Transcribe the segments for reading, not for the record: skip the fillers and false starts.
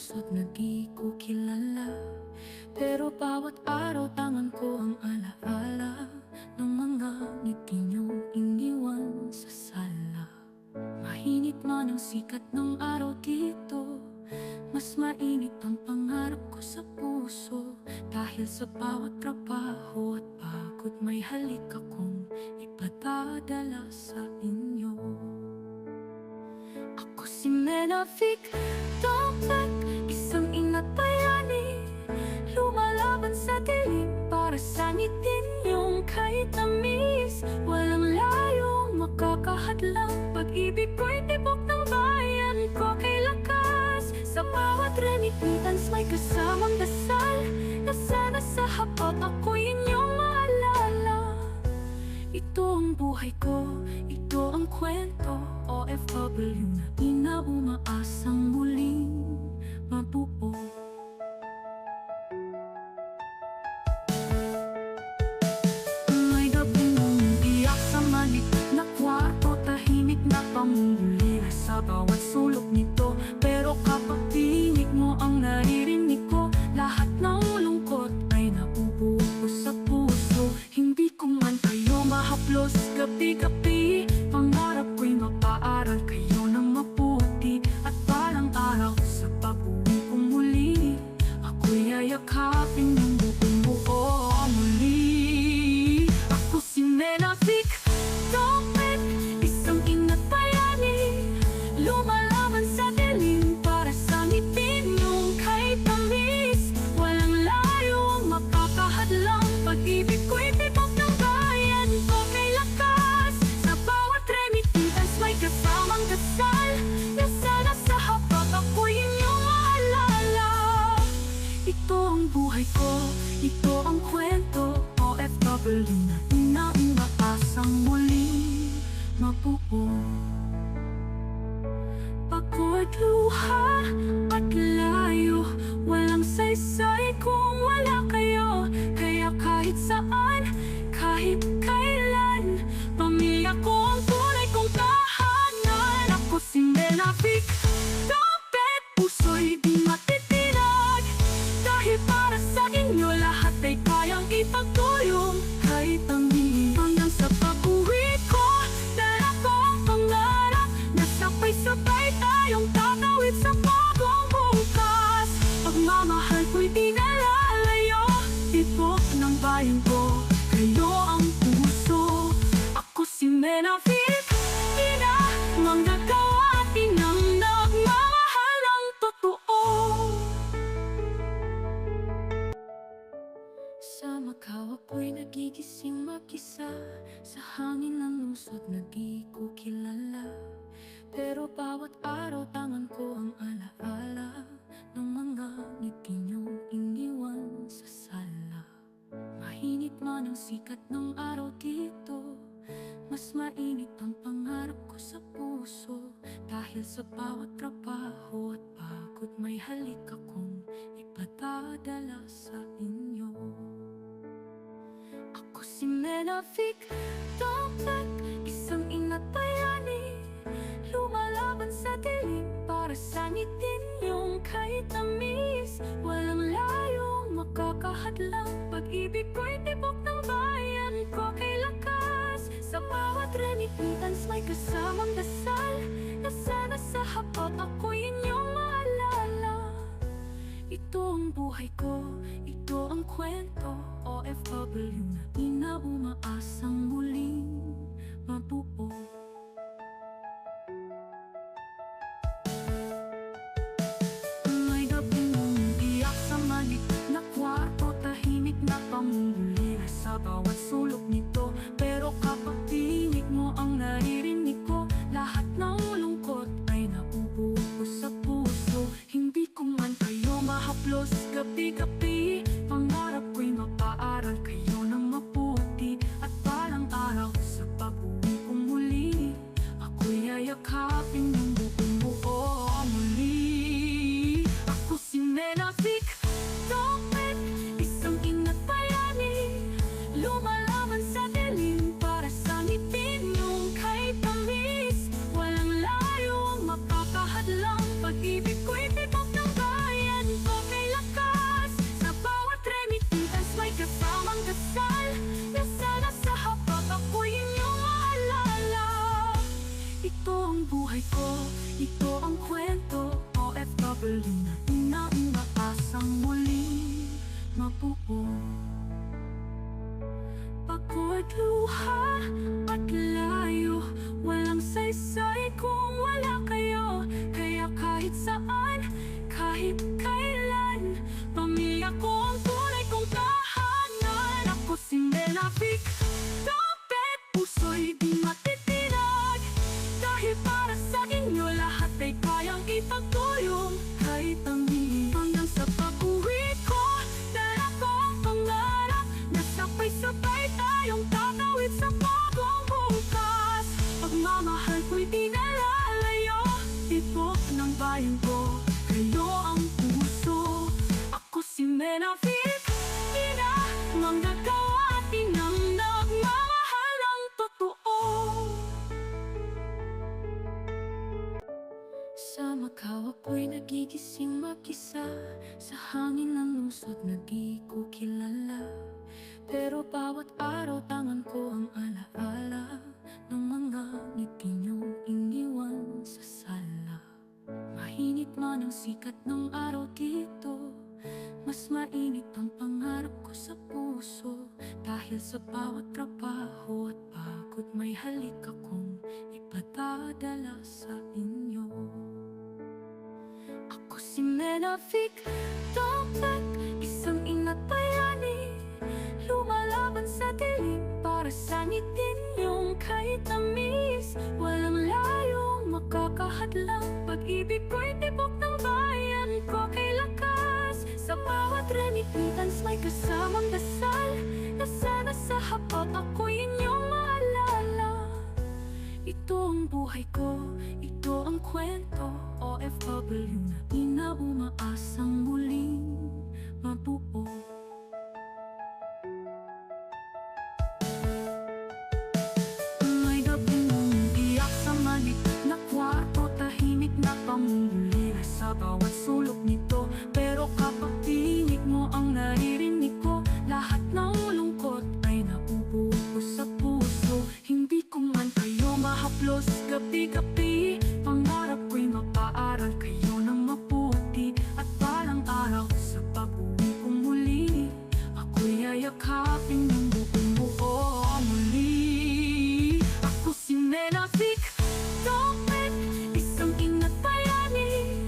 lungsod na di ko kilala, pero bawat araw tangan ko ang alaala ng mga ngiti niyong iniwan sa sala. Mahinit man ang sikat ng araw dito, mas mainit ang pangarap ko sa puso. Dahil sa bawat trabaho at pagod, may halik akong ipadadala sa inyo. Ako si Menavic Dampet, isang ina't bayani, lumalaban sa dilim para sanitin yung kahit tamis. Walang layong makakahadlang, pag-ibig ko'y tibok ng bayan ko kay lakas. Sa bawat remittance may kasamang dasal, na sana sa hapag ako'y inyong maalala. Ito ang buhay ko, ito ang kwento, OFW na inaumaasang muling mabuo. May gabing umiiyak sa maliit na kwarto, tahimik na pamumulira sa bawat sulok nito. Pero kapag tinig mo ang naririnig ko, lahat ng lungkot ay nabubuo ko sa puso. Hindi ko man kayo mahaplos gabi-gabi, pangarap ko'y mapaaral kayo ng mabuti. At balang araw sa pag-uwi ko muli, ako'y yayakapin ng buong buo muli. Ako si Menavic Dampet, isang ina't bayani, lumalaban sa dilim para sanitin yung kahit tamis. Walang layo ang makakahadlang, pag-ibig ko'y tibok ng bayan ko kay lakas. Sa bawat remittance may kasamang dasal, na sana sa hapag ako'y inyong maalala. Ito ang buhay ko, ito ang kwento, OFW na inaumaasang muling mabuo. Pagod, luha at layo, walang saysay kung wala kayo. Kaya kahit saan, kahit kailan, pamilya ko ang tunay kong tahanan. Ako si Menavic Dampet, puso'y di matitinag, dahil para sa inyo lahat ay kayang ipagtulong. Kahit ang dilim hanggang sa pag-uwi ko, dala ko ang pangarap na sabay-sabay tayong tatawid sa bagong bukas. Pagmamahal ko'y di nalalayo, tibok ng bayan ko, kayo ang puso. Ako si Menavic, ina manggagawa at inang nagmamahal ng totoo. Sa Macau ako'y nagigising mag-isa, sa hangin ng lungsod na di ko kilala. Pero bawat araw tangan ko ang alaala ng mga ngiti niyong iniwan sa sala. Mahinit man ang sikat ng araw dito, mas mainit ang pangarap ko sa puso. Dahil sa bawat trabaho at pagod, may halik akong ipadadala sa inyo. Ako si Menavic Dampet, isang ina't bayani, lumalaban sa dilim para sanitin yung kahit tamis. Walang layong makakahadlang, pag-ibig ko'y tibok ng bayan ko kay lakas. Sa bawat remittance may kasamang dasal, na sana sa hapag ako'y inyong maalala. Ito ang buhay ko, ito ang kwento, OFW na inaumaasang muling mabuo. May gabing umiiyak sa maliit na kwarto, tahimik na pamumulira sa bawat sulok nito. Pero kapag tinig mo ang naririnig ko, lahat ng lungkot ay nabubuo ko sa puso. Hindi ko man kayo mahaplos gabi-gabi, pangarap ko'y mapaaral kayo ng mabuti. At balang araw sa pag-uwi ko muli, ako'y yayakapin ng buong buo muli. Ako si Menavic Dampet, isang ina't bayani, lumalaban sa dilim para sanitin yung kahit tamis. Walang layo ang makakahadlang, pag-ibig ko'y tibok ng bayan na inaasang muling mabuo. Pagod, luha at layo, walang saysay kung wala kayo. Kaya kahit saan, kahit kailan, pamilya ko ang tunay kong tahanan. Ako si Menafik, tapet puso'y di matitinag. Dahil para sa inyo lahat ay kayang ipagtulong. Kahit ang hanggang sa pag-uwi ko, dala ko ang pangarap na sabay-sabay tayong tatawid sa bagong bukas. Pagmamahal ko'y di nalalayo, tibok ng bayan ko, kayo ang puso. Ako si Menafik, ina, manggagawa at inang nagmamahal ng totoo. Sa Macau ako'y nagigising mag-isa, sa hangin ng lungsod nag-di ko kilala. Pero bawat araw tangan ko ang alaala ng mga ngiti niyong iniwan sa sala. Mainit man ang sikat ng araw dito, mas mainit ang pangarap ko sa puso. Dahil sa bawat trabaho at pagod, may halik akong ipadadala sa inyo. Ako si Menafik, tapet, isang ina't bayani, lumalaban sa dilim para sa ngitin yung kahit tamis. Walang layong makakahadlang, pag-ibig ko'y tibok ng bayan ko kay lakas. Sa bawat remittance may kasamang dasal, na sana sa hapag ako'y inyong maalala. Ito ang buhay ko, ito ang kwento, OFW na inaumaasang muling mabuo. May gabing umiiyak sa maliit na kwarto, tahimik na pamumuli sa bawat sulok nito. Pero kapag tinig mo ang naririnig ko, lahat ng lungkot ay naubuo ko sa puso. Hindi ko man kayo mahaplos gabi-gabi, pangarap ko'y mapaaral kayo ng mabuti. At balang araw sa pag-uwi kong muli, ako'y yayakapin ng buong buo muli. Ako si Menafik, tapet, isang ina't bayani,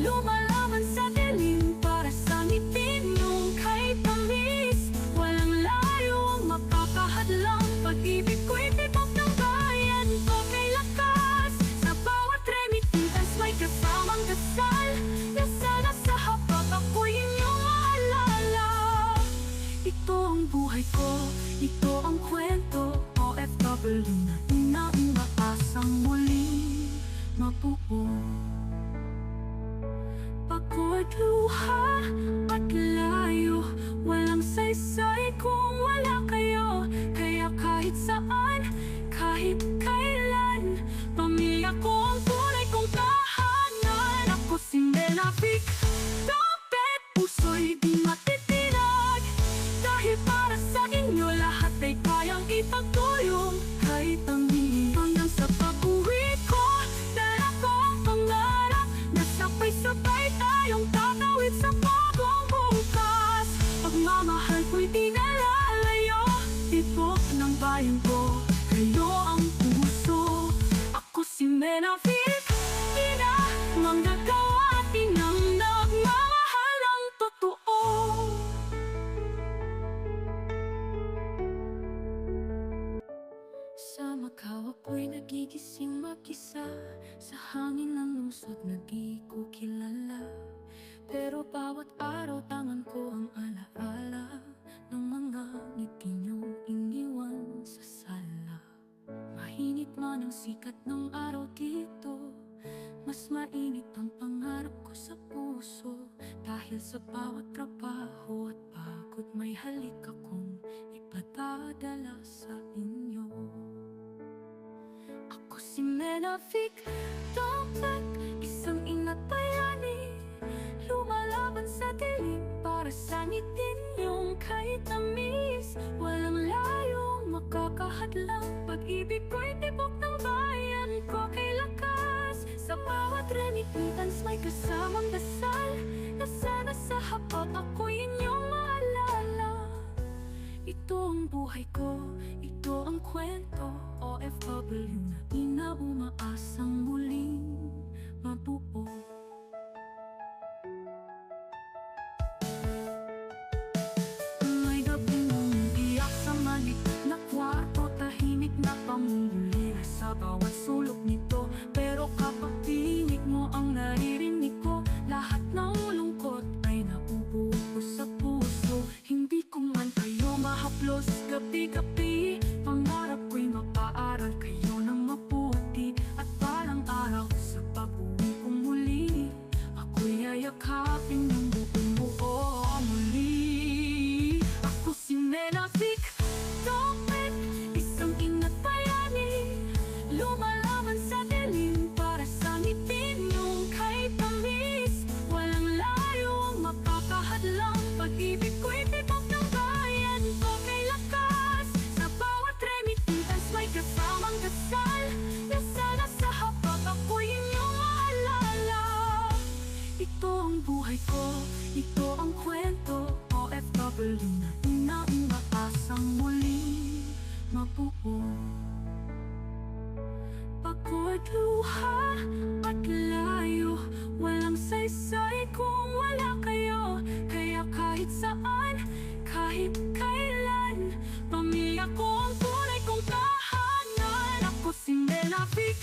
lumalaban sa dilim para sa ngitin yung kahit tamis. Walang layo ang makakahadlang, pag-ibig ko'y tibok ng bayan ko kay lakas. Sa bawat remittance may kasamang dasal, na sana sa hapag ako'y inyong maalala. Ito ang buhay ko, ito ang kwento, OFW na inaumaasang muling mabuo. Pagod, luha at layo, walang saysay kung wala kayo. Kaya kahit saan, kahit kailan, pamilya ko ang tunay kong tahanan. Ako si Menafik, tapet puso'y di matitinag. Dahil para sa inyo lahat ay kayang ipagtulong. Kahit ang hanggang sa pag-uwi ko, dala ko ang pangarap na sabay-sabay tayong tatawid sa bagong bukas. Pagmamahal ko'y di nalalayo, tibok ng bayan ko, kayo ang puso. Ako si Menafik, ina, manggagawa at inang nagmamahal ng totoo. Sa Macau ako'y nagigising mag-isa, sa hangin ng lungsod nag-di ko kilala. Pero bawat araw tangan ko ang alaala ng mga ngiti niyong iniwan sa sala. Mainit man ang sikat ng araw dito, mas mainit ang pangarap ko sa puso. Dahil sa bawat trabaho at pagod, may halik akong ipadadala sa inyo. Ako si Menafik, tapet, isang ina't bayani, lumalaban sa dilim para sa ngitin yung kahit tamis. Walang layong makakahadlang, pag-ibig ko'y tibok ng bayan ko kay lakas. Sa bawat remittance may kasamang dasal, muli sa bawat sulok nito. Pero kapag tinig mo ang naririnig ko, lahat ng lungkot ay naubuo ko sa puso. Hindi ko man kayo mahaplos gabi-gabi, pangarap ko'y mapaaral kayo ng mabuti. At parang araw sa pag-uwi ko muli, ako'y yayakapin ng buong buo muli. Ako si Menafik Topet, isang ina't bayani, lumalaban sa dilim para sa ngipin yung kay tamis. Walang layo ang makakahadlang, pag-ibig ko'y tibok ng bayan ko kay lakas. Sa bawat remittance may kasamang dasal, na sana sa habag ako'y inyong maalala. Ito ang buhay ko, ito ang kwento, OFW na inaasang muli mabuo. Pagod, luha at layo, walang saysay kung wala kayo. Kaya kahit saan, kahit kailan, pamilya ko ang tunay kong tahanan. Ako si Menafik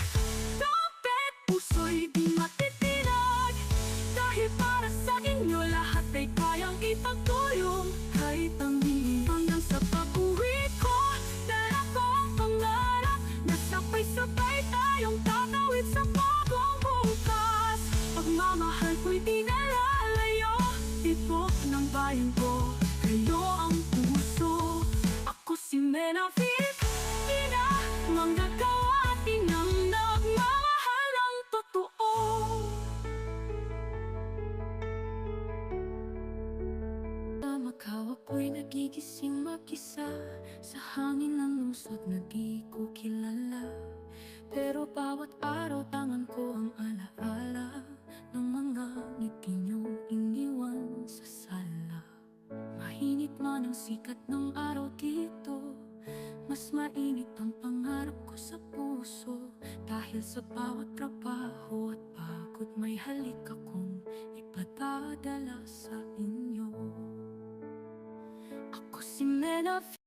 Topet, puso'y di matitinag, dahil para sa inyo lahat ay kayang ipagtulong. Kahit ang hanggang sa pag-uwi ko, dala ko ang pangarap na sabay-sabay tayong tatawid sa bagong bukas. Pagmamahal ko'y di nalalayo, tibok ng bayan ko, kayo ang puso. Ako si Menafik, ina, manggagawa at inang nagmamahal ng totoo. Makaw ako'y nagigising mag-isa, sa hangin ng lungsod na di ko kilala. Pero bawat araw tangan ko ang alaala ng mga ngiti niyong iniwan sa sala. Mahinit man ang sikat ng araw dito, mas mainit ang pangarap ko sa puso. Dahil sa bawat trabaho at pagod, may halik akong ipadadala sa inyo. Ako si Menafik